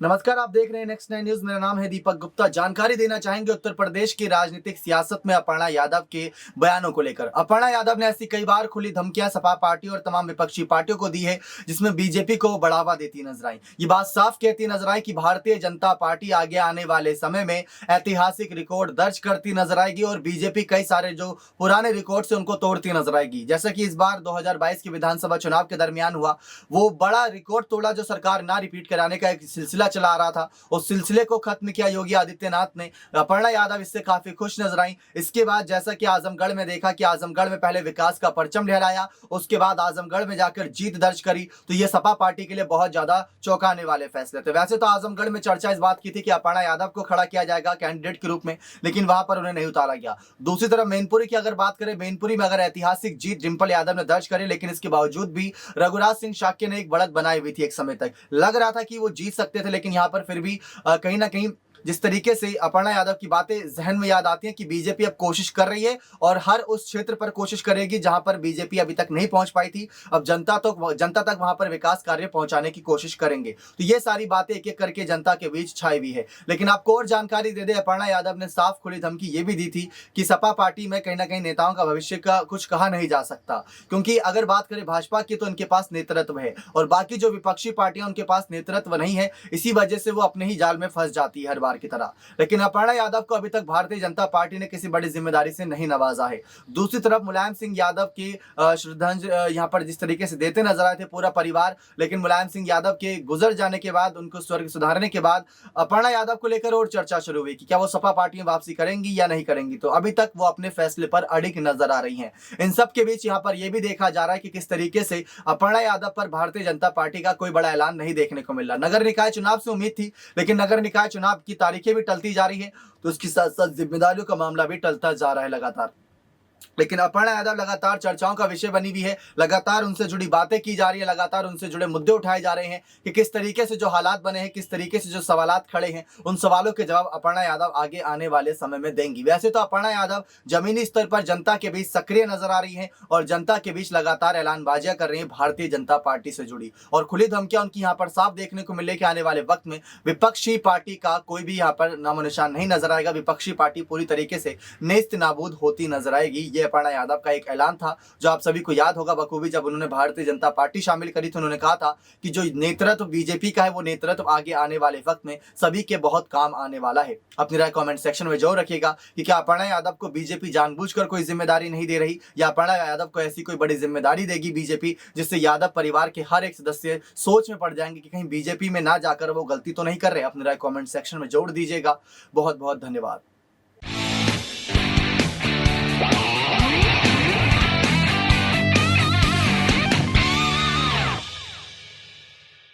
नमस्कार, आप देख रहे हैं नेक्स्ट 9 न्यूज। मेरा नाम है दीपक गुप्ता। जानकारी देना चाहेंगे उत्तर प्रदेश की राजनीतिक सियासत में अपर्णा यादव के बयानों को लेकर। अपर्णा यादव ने ऐसी कई बार खुली धमकियां सपा पार्टी और तमाम विपक्षी पार्टियों को दी है, जिसमें बीजेपी को बढ़ावा देती नजर आई। ये बात साफ कहती नजर आई कि भारतीय जनता पार्टी आगे आने वाले समय में ऐतिहासिक रिकॉर्ड दर्ज करती नजर आएगी और बीजेपी कई सारे जो पुराने रिकॉर्ड से उनको तोड़ती नजर आएगी। जैसा कि इस बार 2022 के विधानसभा चुनाव के दरमियान हुआ, वो बड़ा रिकॉर्ड तोड़ा जो सरकार ना रिपीट कराने का एक सिलसिला चला आ रहा था। उस सिलसिले को खत्म किया योगी आदित्यनाथ ने। अपर्णा यादव इससे काफी खुश नजर आई। इसके बाद जैसा कि आजमगढ़ में देखा कि आजमगढ़ में पहले विकास का परचम लहराया, उसके बाद आजमगढ़ में जाकर जीत दर्ज करी, तो ये सपा पार्टी के लिए बहुत ज्यादा चौंकाने वाले फैसले थे। वैसे तो आजमगढ़ में चर्चा इस बात की थी कि अपर्णा यादव को खड़ा किया जाएगा कैंडिडेट के रूप में, लेकिन वहां पर उन्हें नहीं उतारा गया। दूसरी तरफ मैनपुरी की अगर बात करें, मैनपुरी में अगर ऐतिहासिक जीत डिंपल यादव ने दर्ज करी, लेकिन इसके बावजूद भी रघुराज सिंह शाक्य ने एक बढ़त बनाई हुई थी। एक समय तक लग रहा था कि वो जीत सकते थे, लेकिन यहां पर फिर भी कहीं ना कहीं जिस तरीके से अपर्णा यादव की बातें जहन में याद आती हैं कि बीजेपी अब कोशिश कर रही है और हर उस क्षेत्र पर कोशिश करेगी जहां पर बीजेपी अभी तक नहीं पहुंच पाई थी। अब जनता तक वहां पर विकास कार्य पहुंचाने की कोशिश करेंगे। तो ये सारी बातें एक एक करके जनता के बीच छाई हुई है। लेकिन आपको और जानकारी दे दे, अपर्णा यादव ने साफ खुली धमकी ये भी दी थी कि सपा पार्टी में कहीं ना कहीं नेताओं का भविष्य का कुछ कहा नहीं जा सकता, क्योंकि अगर बात करें भाजपा की तो उनके पास नेतृत्व है और बाकी जो विपक्षी पार्टियां उनके पास नेतृत्व नहीं है। इसी वजह से वो अपने ही जाल में फंस जाती है हर बार की तरह। लेकिन अपर्णा यादव को अभी तक भारतीय जनता पार्टी ने किसी बड़ी जिम्मेदारी से नहीं नवाजा है। दूसरी तरफ मुलायम सिंह यादव की श्रद्धांजलि यहाँ पर जिस तरीके से देते नजर आए थे पूरा परिवार, लेकिन मुलायम सिंह यादव के गुजर जाने के बाद, उनको स्वर्ग सुधारने के बाद अपर्णा यादव को लेकर और चर्चा शुरू हुई कि क्या वो सपा पार्टी में वापसी करेंगी या नहीं करेंगी। तो अभी तक वो अपने फैसले पर अड़िग नजर आ रही हैं। इन सब के बीच यहाँ पर यह भी देखा जा रहा है कि किस तरीके से अपर्णा यादव पर भारतीय जनता पार्टी का कोई बड़ा ऐलान नहीं देखने को मिल रहा। नगर निकाय चुनाव से उम्मीद थी, लेकिन नगर निकाय चुनाव की तारीखें भी टलती जा रही है, तो उसके साथ साथ जिम्मेदारियों का मामला भी टलता जा रहा है लगातार। लेकिन अपर्णा यादव लगातार चर्चाओं का विषय बनी हुई है, लगातार उनसे जुड़ी बातें की जा रही है, लगातार उनसे जुड़े मुद्दे उठाए जा रहे हैं कि किस तरीके से जो हालात बने हैं, किस तरीके से जो सवालात खड़े हैं, उन सवालों के जवाब अपर्णा यादव आगे आने वाले समय में देंगी। वैसे तो अपर्णा यादव जमीनी स्तर पर जनता के बीच सक्रिय नजर आ रही है और जनता के बीच लगातार ऐलानबाजियां कर रही है भारतीय जनता पार्टी से जुड़ी, और खुली धमकियां उनकी यहाँ पर साफ देखने को मिले कि आने वाले वक्त में विपक्षी पार्टी का कोई भी यहाँ पर नामो निशान नहीं नजर आएगा। विपक्षी पार्टी पूरी तरीके से नेस्त नाबूद होती नजर आएगी। ये अपर्णा यादव का एक ऐलान था जो आप सभी को याद होगा बखूबी। जब उन्होंने भारतीय जनता पार्टी शामिल करी तो उन्होंने कहा था कि जो नेतृत्व बीजेपी का है, वो नेतृत्व आगे आने वाले वक्त में सभी के बहुत काम आने वाला है। अपनी राय कमेंट सेक्शन में जरूर रखिएगा कि क्या अपर्णा यादव को बीजेपी जानबूझकर कोई जिम्मेदारी नहीं दे रही, या अपर्णा यादव को ऐसी कोई बड़ी जिम्मेदारी देगी बीजेपी जिससे यादव परिवार के हर एक सदस्य सोच में पड़ जाएंगे कि कहीं बीजेपी में ना जाकर वो गलती तो नहीं कर रहे। अपनी राय कमेंट सेक्शन में जरूर दीजिएगा। बहुत बहुत धन्यवाद।